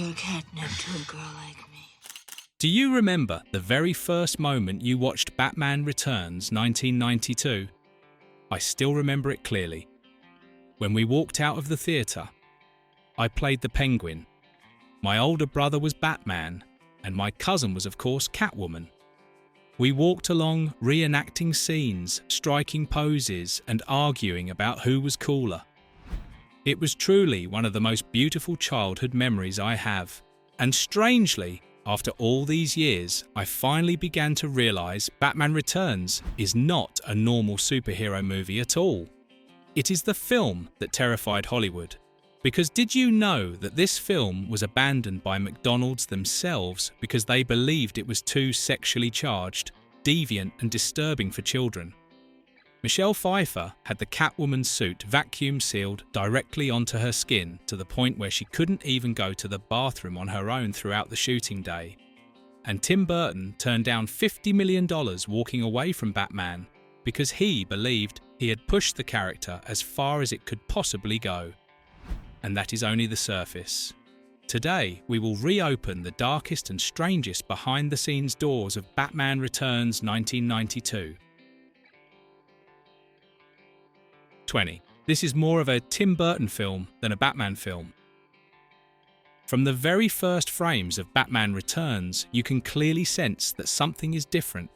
You're catnip to a girl like me. Do you remember the very first moment you watched Batman Returns 1992? I still remember it clearly. When we walked out of the theatre, I played the Penguin. My older brother was Batman, and my cousin was, of course, Catwoman. We walked along reenacting scenes, striking poses, and arguing about who was cooler. It was truly one of the most beautiful childhood memories I have. And strangely, after all these years, I finally began to realise Batman Returns is not a normal superhero movie at all. It is the film that terrified Hollywood. Because did you know that this film was abandoned by McDonald's themselves because they believed it was too sexually charged, deviant and disturbing for children? Michelle Pfeiffer had the Catwoman suit vacuum sealed directly onto her skin to the point where she couldn't even go to the bathroom on her own throughout the shooting day. And Tim Burton turned down $50 million walking away from Batman because he believed he had pushed the character as far as it could possibly go. And that is only the surface. Today, we will reopen the darkest and strangest behind-the-scenes doors of Batman Returns 1992. 20. This is more of a Tim Burton film than a Batman film. From the very first frames of Batman Returns, you can clearly sense that something is different.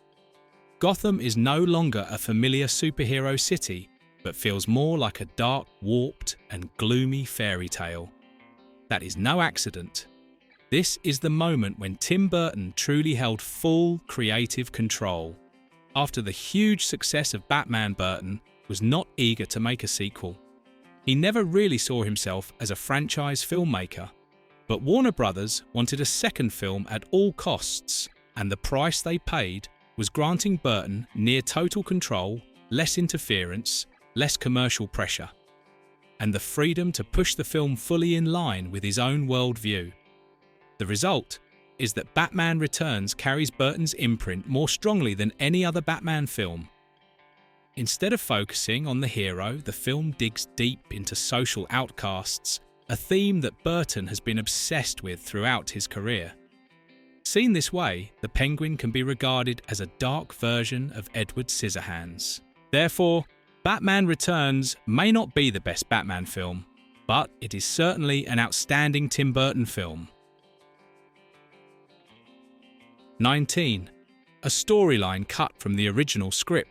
Gotham is no longer a familiar superhero city, but feels more like a dark, warped and gloomy fairy tale. That is no accident. This is the moment when Tim Burton truly held full creative control. After the huge success of Batman, Burton was not eager to make a sequel. He never really saw himself as a franchise filmmaker. But Warner Brothers wanted a second film at all costs, and the price they paid was granting Burton near total control, less interference, less commercial pressure, and the freedom to push the film fully in line with his own worldview. The result is that Batman Returns carries Burton's imprint more strongly than any other Batman film. Instead of focusing on the hero, the film digs deep into social outcasts, a theme that Burton has been obsessed with throughout his career. Seen this way, the Penguin can be regarded as a dark version of Edward Scissorhands. Therefore, Batman Returns may not be the best Batman film, but it is certainly an outstanding Tim Burton film. 19. A storyline cut from the original script.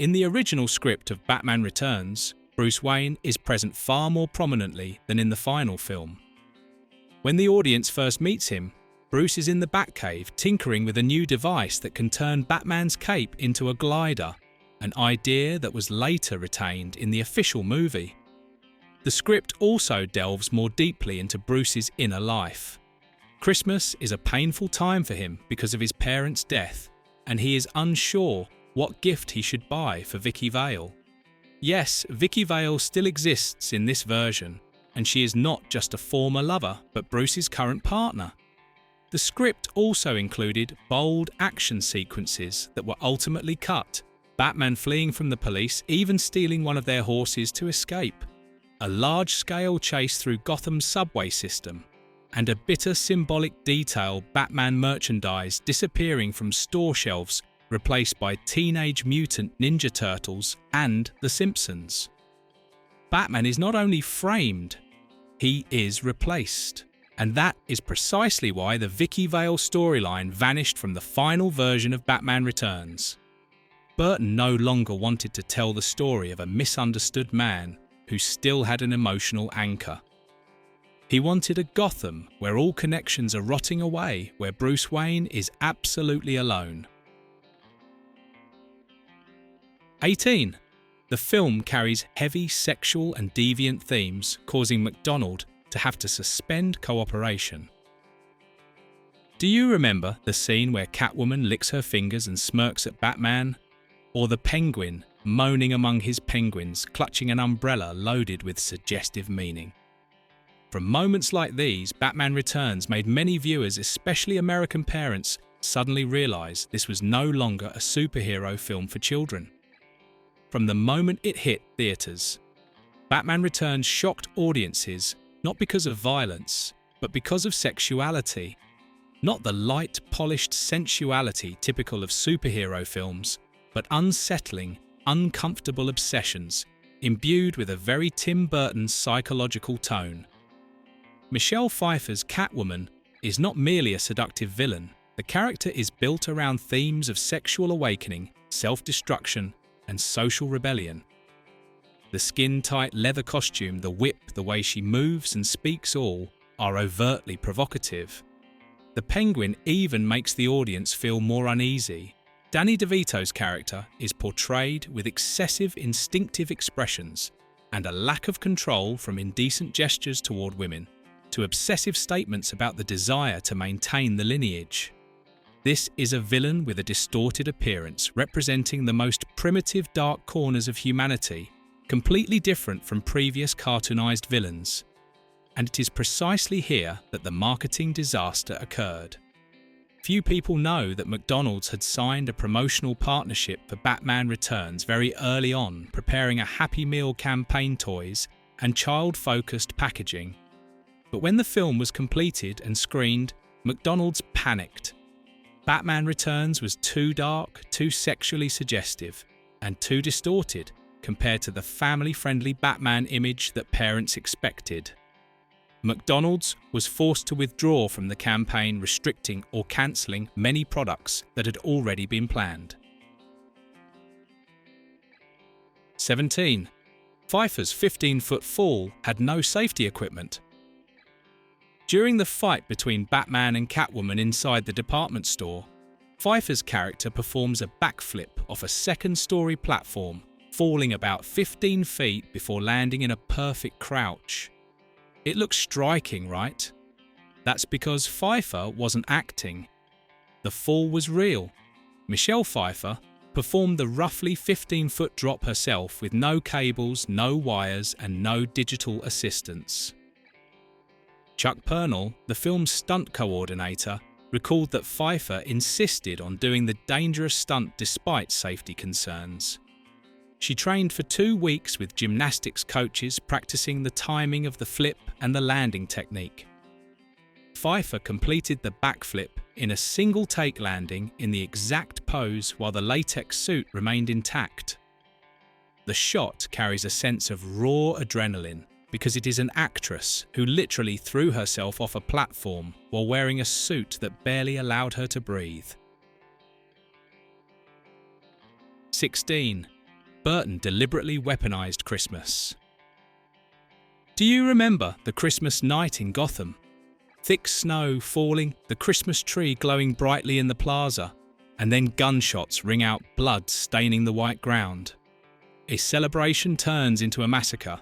In the original script of Batman Returns, Bruce Wayne is present far more prominently than in the final film. When the audience first meets him, Bruce is in the Batcave tinkering with a new device that can turn Batman's cape into a glider, an idea that was later retained in the official movie. The script also delves more deeply into Bruce's inner life. Christmas is a painful time for him because of his parents' death, and he is unsure what gift he should buy for Vicky Vale. Yes, Vicky Vale still exists in this version, and she is not just a former lover, but Bruce's current partner. The script also included bold action sequences that were ultimately cut, Batman fleeing from the police, even stealing one of their horses to escape, a large-scale chase through Gotham's subway system, and a bitter symbolic detail Batman merchandise disappearing from store shelves, replaced by Teenage Mutant Ninja Turtles and The Simpsons. Batman is not only framed, he is replaced. And that is precisely why the Vicky Vale storyline vanished from the final version of Batman Returns. Burton no longer wanted to tell the story of a misunderstood man who still had an emotional anchor. He wanted a Gotham where all connections are rotting away, where Bruce Wayne is absolutely alone. 18. The film carries heavy sexual and deviant themes, causing McDonald to have to suspend cooperation. Do you remember the scene where Catwoman licks her fingers and smirks at Batman? Or the Penguin moaning among his penguins, clutching an umbrella loaded with suggestive meaning? From moments like these, Batman Returns made many viewers, especially American parents, suddenly realise this was no longer a superhero film for children. From the moment it hit theatres, Batman Returns shocked audiences not because of violence, but because of sexuality. Not the light, polished sensuality typical of superhero films, but unsettling, uncomfortable obsessions, imbued with a very Tim Burton psychological tone. Michelle Pfeiffer's Catwoman is not merely a seductive villain. The character is built around themes of sexual awakening, self-destruction, and social rebellion. The skin-tight leather costume, the whip, the way she moves and speaks all are overtly provocative. The Penguin even makes the audience feel more uneasy. Danny DeVito's character is portrayed with excessive instinctive expressions and a lack of control, from indecent gestures toward women to obsessive statements about the desire to maintain the lineage. This is a villain with a distorted appearance, representing the most primitive dark corners of humanity, completely different from previous cartoonized villains. And it is precisely here that the marketing disaster occurred. Few people know that McDonald's had signed a promotional partnership for Batman Returns very early on, preparing a Happy Meal campaign toys and child-focused packaging. But when the film was completed and screened, McDonald's panicked. Batman Returns was too dark, too sexually suggestive, and too distorted compared to the family-friendly Batman image that parents expected. McDonald's was forced to withdraw from the campaign, restricting or cancelling many products that had already been planned. 17. Pfeiffer's 15-foot fall had no safety equipment. During the fight between Batman and Catwoman inside the department store, Pfeiffer's character performs a backflip off a second-story platform, falling about 15 feet before landing in a perfect crouch. It looks striking, right? That's because Pfeiffer wasn't acting. The fall was real. Michelle Pfeiffer performed the roughly 15-foot drop herself with no cables, no wires, and no digital assistance. Chuck Pernell, the film's stunt coordinator, recalled that Pfeiffer insisted on doing the dangerous stunt despite safety concerns. She trained for 2 weeks with gymnastics coaches, practicing the timing of the flip and the landing technique. Pfeiffer completed the backflip in a single-take landing in the exact pose while the latex suit remained intact. The shot carries a sense of raw adrenaline because it is an actress who literally threw herself off a platform while wearing a suit that barely allowed her to breathe. 16. Burton deliberately weaponized Christmas. Do you remember the Christmas night in Gotham? Thick snow falling, the Christmas tree glowing brightly in the plaza, and then gunshots ring out, blood staining the white ground. A celebration turns into a massacre.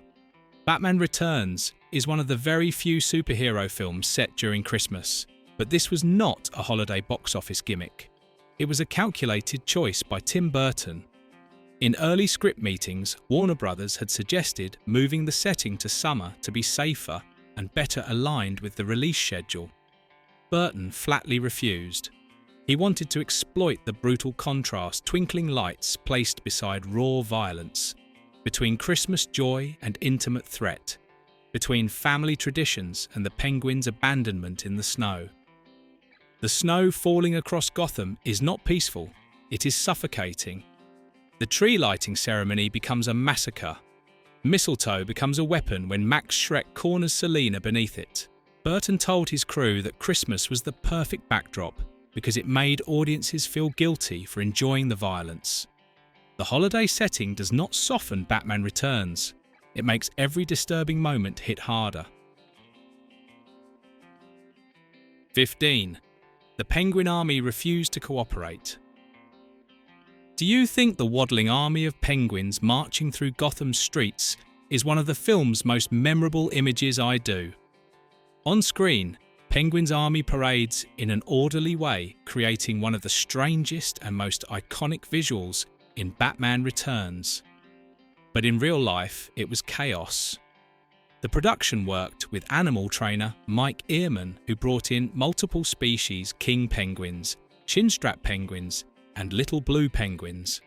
Batman Returns is one of the very few superhero films set during Christmas, but this was not a holiday box office gimmick. It was a calculated choice by Tim Burton. In early script meetings, Warner Brothers had suggested moving the setting to summer to be safer and better aligned with the release schedule. Burton flatly refused. He wanted to exploit the brutal contrast, twinkling lights placed beside raw violence, between Christmas joy and intimate threat, between family traditions and the Penguin's abandonment in the snow. The snow falling across Gotham is not peaceful, it is suffocating. The tree lighting ceremony becomes a massacre. Mistletoe becomes a weapon when Max Schreck corners Selina beneath it. Burton told his crew that Christmas was the perfect backdrop because it made audiences feel guilty for enjoying the violence. The holiday setting does not soften Batman Returns. It makes every disturbing moment hit harder. 15. The Penguin Army refused to cooperate. Do you think the waddling army of penguins marching through Gotham's streets is one of the film's most memorable images? I do. On screen, Penguin's army parades in an orderly way, creating one of the strangest and most iconic visuals in Batman Returns. But in real life, it was chaos. The production worked with animal trainer Mike Ehrman, who brought in multiple species king penguins, chinstrap penguins, and little blue penguins.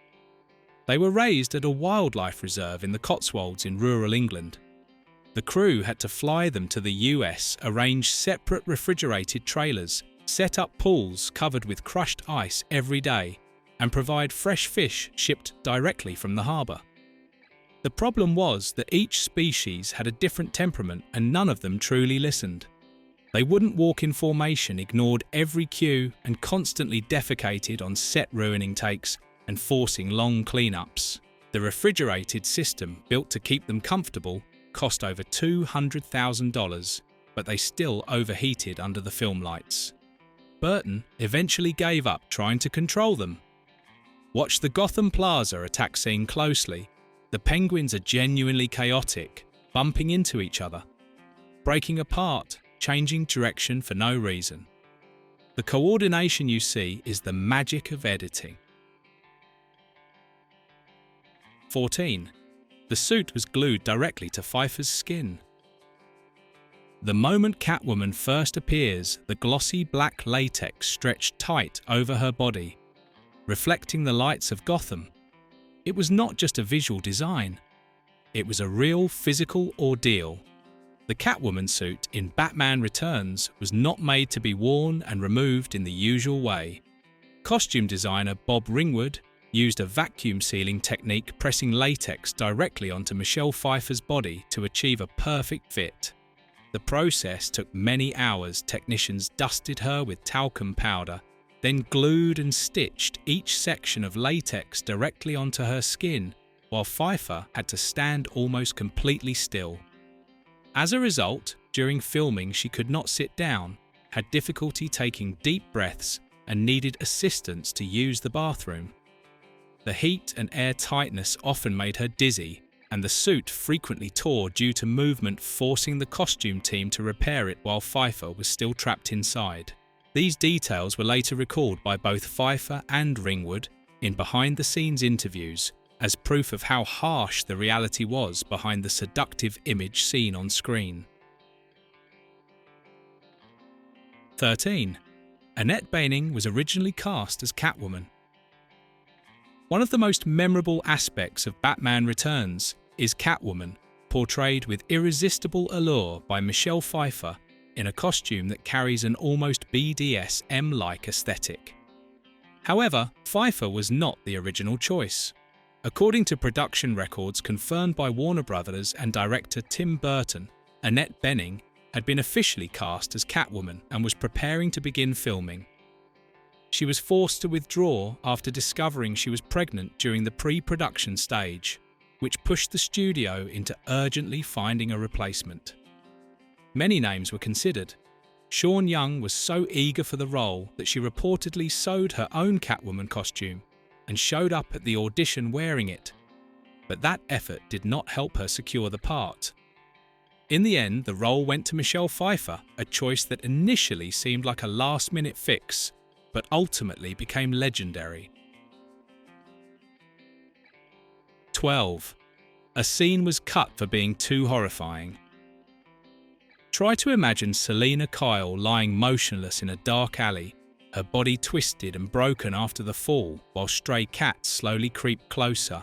They were raised at a wildlife reserve in the Cotswolds in rural England. The crew had to fly them to the US, arrange separate refrigerated trailers, set up pools covered with crushed ice every day, and provide fresh fish shipped directly from the harbour. The problem was that each species had a different temperament and none of them truly listened. They wouldn't walk in formation, ignored every cue, and constantly defecated on set-ruining takes and forcing long cleanups. The refrigerated system, built to keep them comfortable, cost over $200,000, but they still overheated under the film lights. Burton eventually gave up trying to control them. Watch the Gotham Plaza attack scene closely. The penguins are genuinely chaotic, bumping into each other, breaking apart, changing direction for no reason. The coordination you see is the magic of editing. 14. The suit was glued directly to Pfeiffer's skin. The moment Catwoman first appears, the glossy black latex stretched tight over her body, reflecting the lights of Gotham. It was not just a visual design. It was a real physical ordeal. The Catwoman suit in Batman Returns was not made to be worn and removed in the usual way. Costume designer Bob Ringwood used a vacuum sealing technique, pressing latex directly onto Michelle Pfeiffer's body to achieve a perfect fit. The process took many hours. Technicians dusted her with talcum powder, then glued and stitched each section of latex directly onto her skin, while Pfeiffer had to stand almost completely still. As a result, during filming she could not sit down, had difficulty taking deep breaths, and needed assistance to use the bathroom. The heat and air tightness often made her dizzy, and the suit frequently tore due to movement, forcing the costume team to repair it while Pfeiffer was still trapped inside. These details were later recalled by both Pfeiffer and Ringwood in behind-the-scenes interviews as proof of how harsh the reality was behind the seductive image seen on screen. 13. Annette Bening was originally cast as Catwoman. One of the most memorable aspects of Batman Returns is Catwoman, portrayed with irresistible allure by Michelle Pfeiffer in a costume that carries an almost BDSM-like aesthetic. However, Pfeiffer was not the original choice. According to production records confirmed by Warner Brothers and director Tim Burton, Annette Bening had been officially cast as Catwoman and was preparing to begin filming. She was forced to withdraw after discovering she was pregnant during the pre-production stage, which pushed the studio into urgently finding a replacement. Many names were considered. Sean Young was so eager for the role that she reportedly sewed her own Catwoman costume and showed up at the audition wearing it, but that effort did not help her secure the part. In the end, the role went to Michelle Pfeiffer, a choice that initially seemed like a last-minute fix, but ultimately became legendary. 12. A scene was cut for being too horrifying. Try to imagine Selena Kyle lying motionless in a dark alley, her body twisted and broken after the fall, while stray cats slowly creep closer.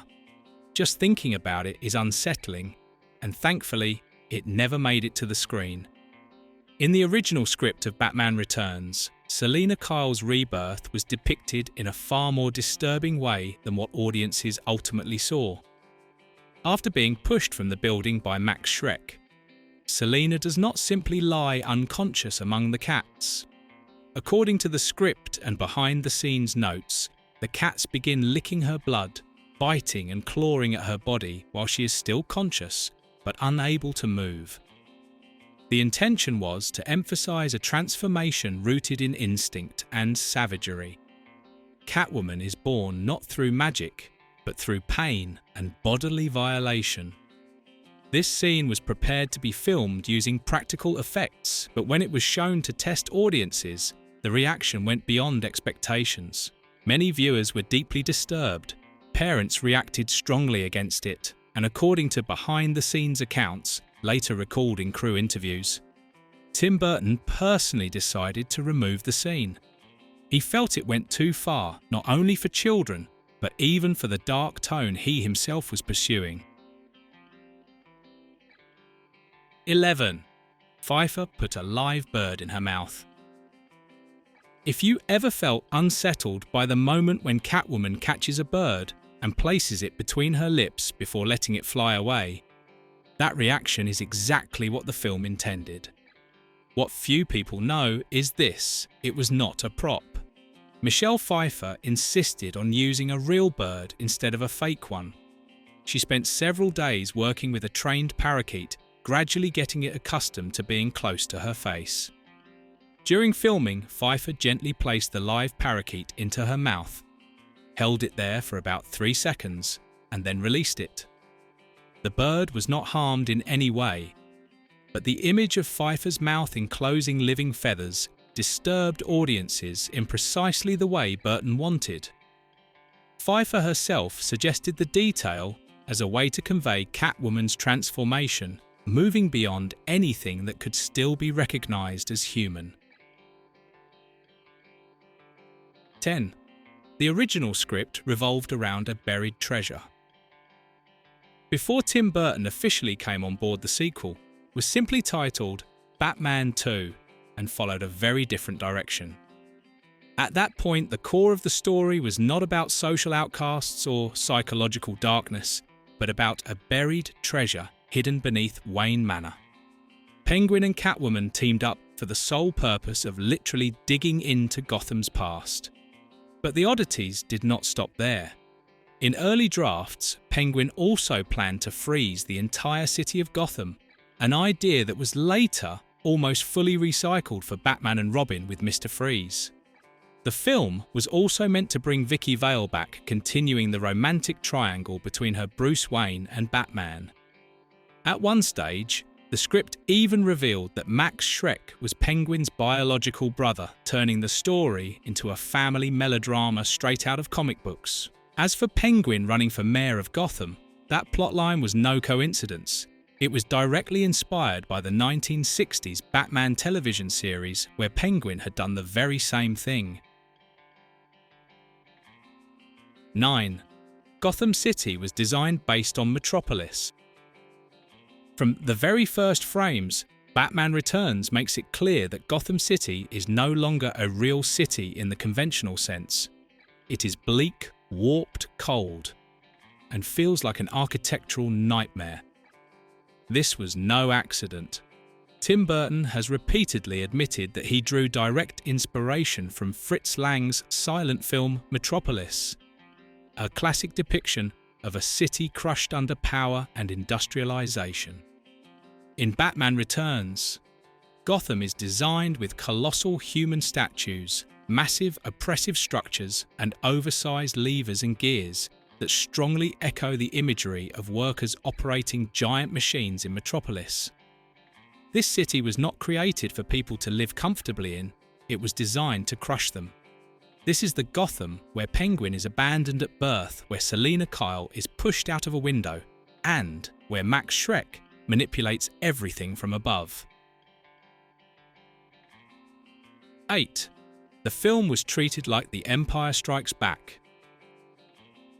Just thinking about it is unsettling, and thankfully, it never made it to the screen. In the original script of Batman Returns, Selena Kyle's rebirth was depicted in a far more disturbing way than what audiences ultimately saw. After being pushed from the building by Max Schreck, Selena does not simply lie unconscious among the cats. According to the script and behind-the-scenes notes, the cats begin licking her blood, biting and clawing at her body while she is still conscious, but unable to move. The intention was to emphasize a transformation rooted in instinct and savagery. Catwoman is born not through magic, but through pain and bodily violation. This scene was prepared to be filmed using practical effects, but when it was shown to test audiences, the reaction went beyond expectations. Many viewers were deeply disturbed. Parents reacted strongly against it, and according to behind-the-scenes accounts, later recalled in crew interviews, Tim Burton personally decided to remove the scene. He felt it went too far, not only for children, but even for the dark tone he himself was pursuing. 11. Pfeiffer put a live bird in her mouth. If you ever felt unsettled by the moment when Catwoman catches a bird and places it between her lips before letting it fly away, that reaction is exactly what the film intended. What few people know is this: it was not a prop. Michelle Pfeiffer insisted on using a real bird instead of a fake one. She spent several days working with a trained parakeet, gradually getting it accustomed to being close to her face. During filming, Pfeiffer gently placed the live parakeet into her mouth, held it there for about 3 seconds, and then released it. The bird was not harmed in any way, but the image of Pfeiffer's mouth enclosing living feathers disturbed audiences in precisely the way Burton wanted. Pfeiffer herself suggested the detail as a way to convey Catwoman's transformation, moving beyond anything that could still be recognized as human. 10. The original script revolved around a buried treasure. Before Tim Burton officially came on board, the sequel was simply titled Batman 2 and followed a very different direction. At that point, the core of the story was not about social outcasts or psychological darkness, but about a buried treasure hidden beneath Wayne Manor. Penguin and Catwoman teamed up for the sole purpose of literally digging into Gotham's past. But the oddities did not stop there. In early drafts, Penguin also planned to freeze the entire city of Gotham, an idea that was later almost fully recycled for Batman and Robin with Mr. Freeze. The film was also meant to bring Vicky Vale back, continuing the romantic triangle between her Bruce Wayne and Batman. At one stage, the script even revealed that Max Schreck was Penguin's biological brother, turning the story into a family melodrama straight out of comic books. As for Penguin running for mayor of Gotham, that plotline was no coincidence. It was directly inspired by the 1960s Batman television series, where Penguin had done the very same thing. 9. Gotham City was designed based on Metropolis. From the very first frames, Batman Returns makes it clear that Gotham City is no longer a real city in the conventional sense. It is bleak, warped, cold, and feels like an architectural nightmare. This was no accident. Tim Burton has repeatedly admitted that he drew direct inspiration from Fritz Lang's silent film Metropolis, a classic depiction of a city crushed under power and industrialization. In Batman Returns, Gotham is designed with colossal human statues, massive oppressive structures, and oversized levers and gears that strongly echo the imagery of workers operating giant machines in Metropolis. This city was not created for people to live comfortably in, it was designed to crush them. This is the Gotham where Penguin is abandoned at birth, where Selina Kyle is pushed out of a window, and where Max Schreck manipulates everything from above. 8. The film was treated like The Empire Strikes Back.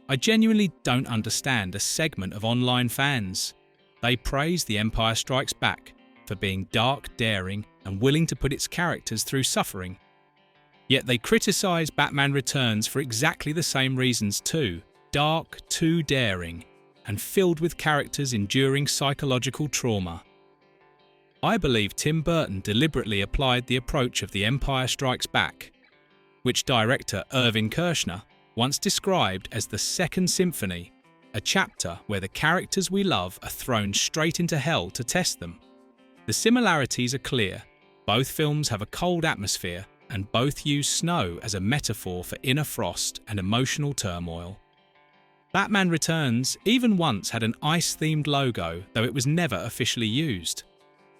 I genuinely don't understand a segment of online fans. They praise The Empire Strikes Back for being dark, daring, and willing to put its characters through suffering. Yet they criticise Batman Returns for exactly the same reasons too: dark, too daring, and filled with characters enduring psychological trauma. I believe Tim Burton deliberately applied the approach of The Empire Strikes Back, which director Irvin Kershner once described as the Second Symphony, a chapter where the characters we love are thrown straight into hell to test them. The similarities are clear. Both films have a cold atmosphere, and both use snow as a metaphor for inner frost and emotional turmoil. Batman Returns even once had an ice-themed logo, though it was never officially used.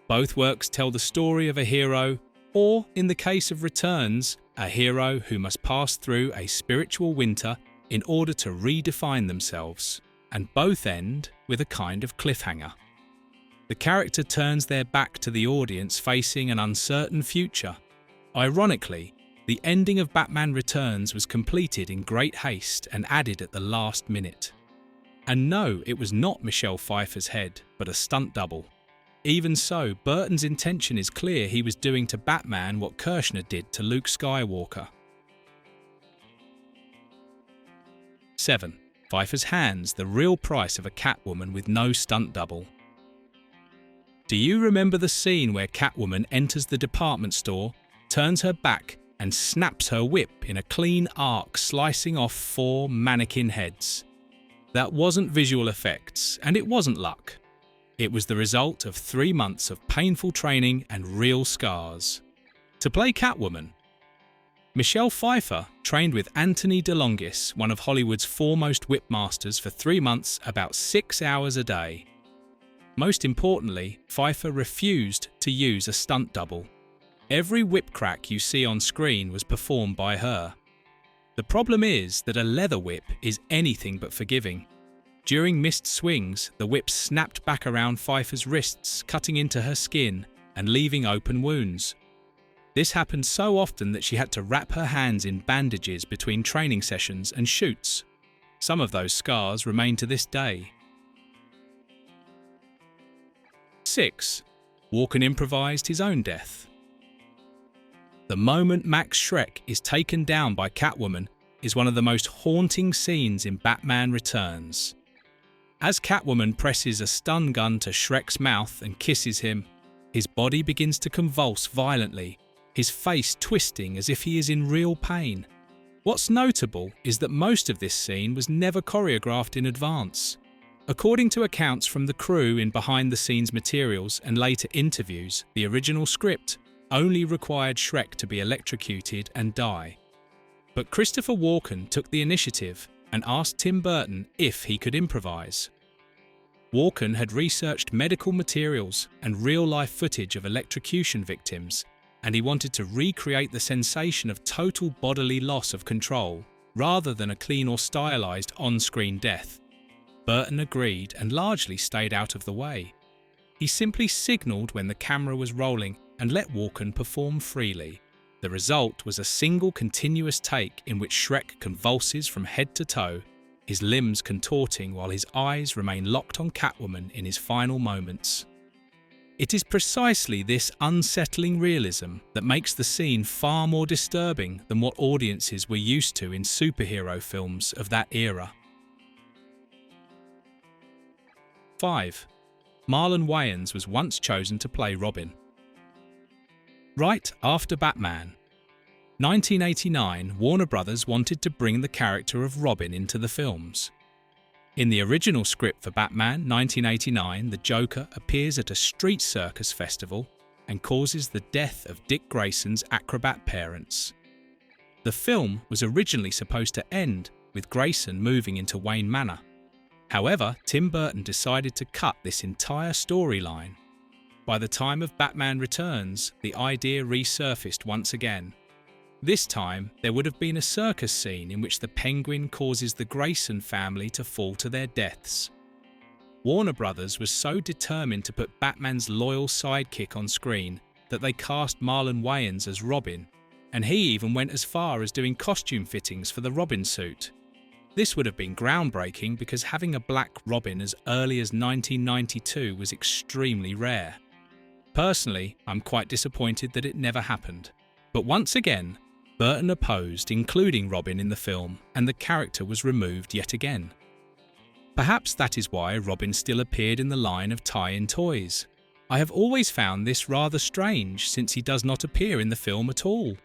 Both works tell the story of a hero, or, in the case of Returns, a hero who must pass through a spiritual winter in order to redefine themselves, and both end with a kind of cliffhanger. The character turns their back to the audience facing an uncertain future. Ironically, the ending of Batman Returns was completed in great haste and added at the last minute. And no, it was not Michelle Pfeiffer's head, but a stunt double. Even so, Burton's intention is clear. He was doing to Batman what Kirshner did to Luke Skywalker. 7. Pfeiffer's hands, the real price of a Catwoman with no stunt double. Do you remember the scene where Catwoman enters the department store, turns her back, and snaps her whip in a clean arc, slicing off 4 mannequin heads? That wasn't visual effects, and it wasn't luck. It was the result of 3 months of painful training and real scars. To play Catwoman, Michelle Pfeiffer trained with Anthony DeLongis, one of Hollywood's foremost whip masters, for 3 months, about 6 hours a day. Most importantly, Pfeiffer refused to use a stunt double. Every whip crack you see on screen was performed by her. The problem is that a leather whip is anything but forgiving. During missed swings, the whip snapped back around Pfeiffer's wrists, cutting into her skin and leaving open wounds. This happened so often that she had to wrap her hands in bandages between training sessions and shoots. Some of those scars remain to this day. 6. Walken improvised his own death. The moment Max Schreck is taken down by Catwoman is one of the most haunting scenes in Batman Returns. As Catwoman presses a stun gun to Schreck's mouth and kisses him, his body begins to convulse violently, his face twisting as if he is in real pain. What's notable is that most of this scene was never choreographed in advance. According to accounts from the crew in behind-the-scenes materials and later interviews, the original script only required Schreck to be electrocuted and die. But Christopher Walken took the initiative and asked Tim Burton if he could improvise. Walken had researched medical materials and real-life footage of electrocution victims, and he wanted to recreate the sensation of total bodily loss of control, rather than a clean or stylized on-screen death. Burton agreed and largely stayed out of the way. He simply signaled when the camera was rolling and let Walken perform freely. The result was a single continuous take in which Schreck convulses from head to toe, his limbs contorting while his eyes remain locked on Catwoman in his final moments. It is precisely this unsettling realism that makes the scene far more disturbing than what audiences were used to in superhero films of that era. 5. Marlon Wayans was once chosen to play Robin. Right after Batman, 1989, Warner Brothers wanted to bring the character of Robin into the films. In the original script for Batman 1989, the Joker appears at a street circus festival and causes the death of Dick Grayson's acrobat parents. The film was originally supposed to end with Grayson moving into Wayne Manor. However, Tim Burton decided to cut this entire storyline. By the time of Batman Returns, the idea resurfaced once again. This time, there would have been a circus scene in which the Penguin causes the Grayson family to fall to their deaths. Warner Brothers was so determined to put Batman's loyal sidekick on screen that they cast Marlon Wayans as Robin, and he even went as far as doing costume fittings for the Robin suit. This would have been groundbreaking because having a black Robin as early as 1992 was extremely rare. Personally, I'm quite disappointed that it never happened. But once again, Burton opposed including Robin in the film, and the character was removed yet again. Perhaps that is why Robin still appeared in the line of tie-in toys. I have always found this rather strange since he does not appear in the film at all.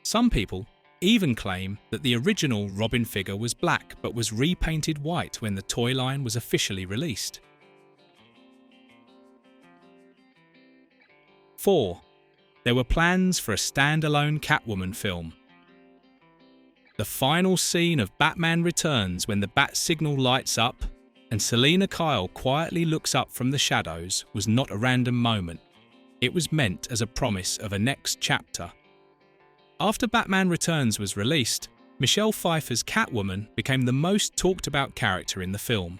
Some people even claim that the original Robin figure was black but was repainted white when the toy line was officially released. 4. There were plans for a standalone Catwoman film. The final scene of Batman Returns, when the bat signal lights up and Selina Kyle quietly looks up from the shadows, was not a random moment. It was meant as a promise of a next chapter. After Batman Returns was released, Michelle Pfeiffer's Catwoman became the most talked about character in the film.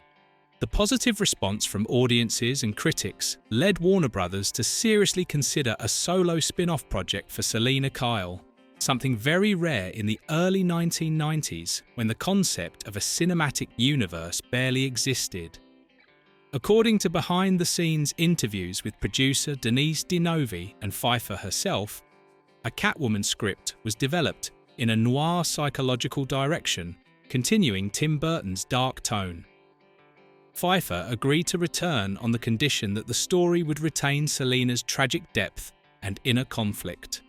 The positive response from audiences and critics led Warner Brothers to seriously consider a solo spin-off project for Selina Kyle, something very rare in the early 1990s when the concept of a cinematic universe barely existed. According to behind-the-scenes interviews with producer Denise Dinovi and Pfeiffer herself, a Catwoman script was developed in a noir psychological direction, continuing Tim Burton's dark tone. Pfeiffer agreed to return on the condition that the story would retain Selina's tragic depth and inner conflict.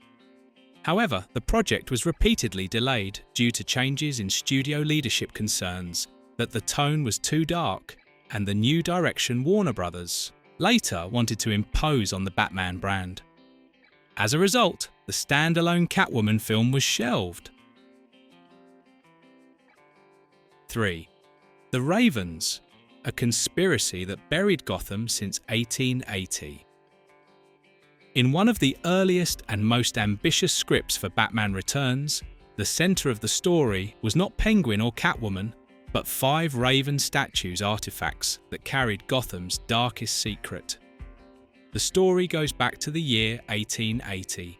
However, the project was repeatedly delayed due to changes in studio leadership concerns that the tone was too dark and the new direction Warner Bros. Later wanted to impose on the Batman brand. As a result, the standalone Catwoman film was shelved. 3. The Ravens, a conspiracy that buried Gotham since 1880. In one of the earliest and most ambitious scripts for Batman Returns, the centre of the story was not Penguin or Catwoman, but 5 Raven statues artifacts that carried Gotham's darkest secret. The story goes back to the year 1880.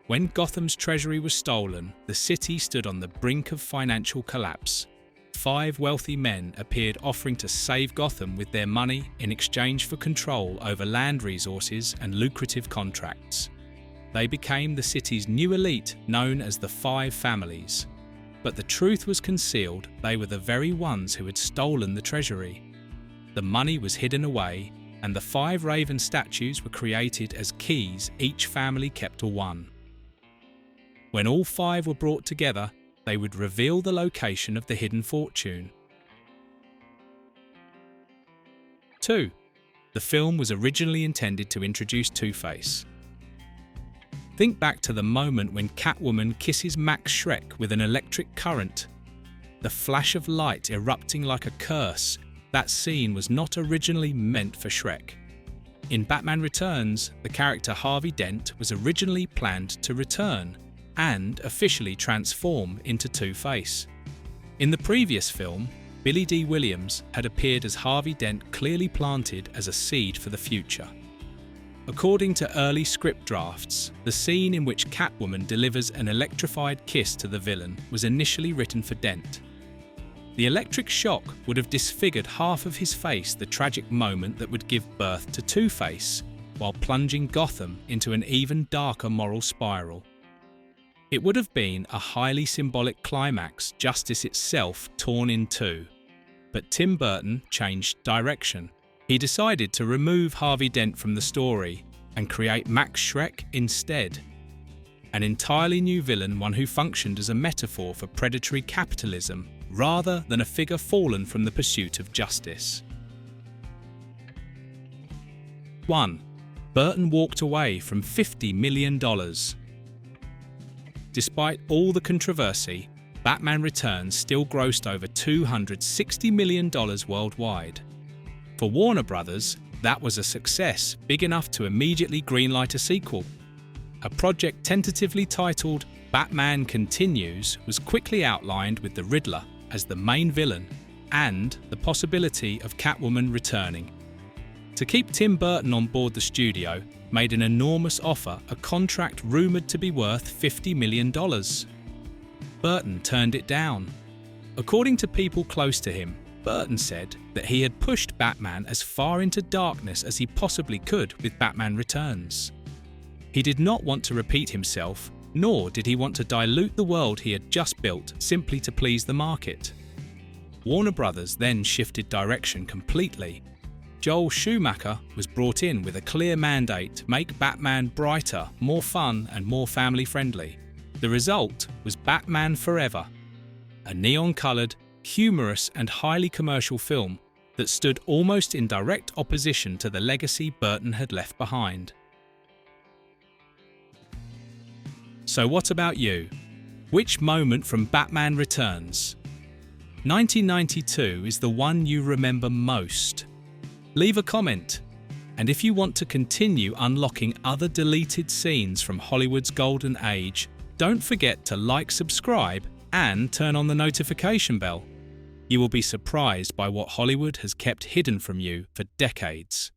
When Gotham's treasury was stolen, the city stood on the brink of financial collapse. 5 wealthy men appeared offering to save Gotham with their money in exchange for control over land resources and lucrative contracts. They became the city's new elite known as the 5 Families. But the truth was concealed, they were the very ones who had stolen the treasury. The money was hidden away, and the 5 Raven statues were created as keys each family kept to one. When all 5 were brought together, they would reveal the location of the hidden fortune. 2. The film was originally intended to introduce Two-Face. Think back to the moment when Catwoman kisses Max Schreck with an electric current. The flash of light erupting like a curse. That scene was not originally meant for Schreck. In Batman Returns, the character Harvey Dent was originally planned to return and officially transform into Two-Face. In the previous film, Billy D. Williams had appeared as Harvey Dent, clearly planted as a seed for the future. According to early script drafts, the scene in which Catwoman delivers an electrified kiss to the villain was initially written for Dent. The electric shock would have disfigured half of his face, the tragic moment that would give birth to Two-Face, while plunging Gotham into an even darker moral spiral. It would have been a highly symbolic climax, justice itself torn in two. But Tim Burton changed direction. He decided to remove Harvey Dent from the story and create Max Schreck instead. An entirely new villain, one who functioned as a metaphor for predatory capitalism rather than a figure fallen from the pursuit of justice. 1. Burton walked away from $50 million. Despite all the controversy, Batman Returns still grossed over $260 million worldwide. For Warner Bros., that was a success big enough to immediately greenlight a sequel. A project tentatively titled Batman Continues was quickly outlined with the Riddler as the main villain and the possibility of Catwoman returning. To keep Tim Burton on board, the studio made an enormous offer, a contract rumoured to be worth $50 million. Burton turned it down. According to people close to him, Burton said that he had pushed Batman as far into darkness as he possibly could with Batman Returns. He did not want to repeat himself, nor did he want to dilute the world he had just built simply to please the market. Warner Bros. Then shifted direction completely. Joel Schumacher was brought in with a clear mandate to make Batman brighter, more fun and more family-friendly. The result was Batman Forever, a neon-coloured, humorous and highly commercial film that stood almost in direct opposition to the legacy Burton had left behind. So what about you? Which moment from Batman Returns? 1992 is the one you remember most. Leave a comment. And if you want to continue unlocking other deleted scenes from Hollywood's golden age, don't forget to like, subscribe, and turn on the notification bell. You will be surprised by what Hollywood has kept hidden from you for decades.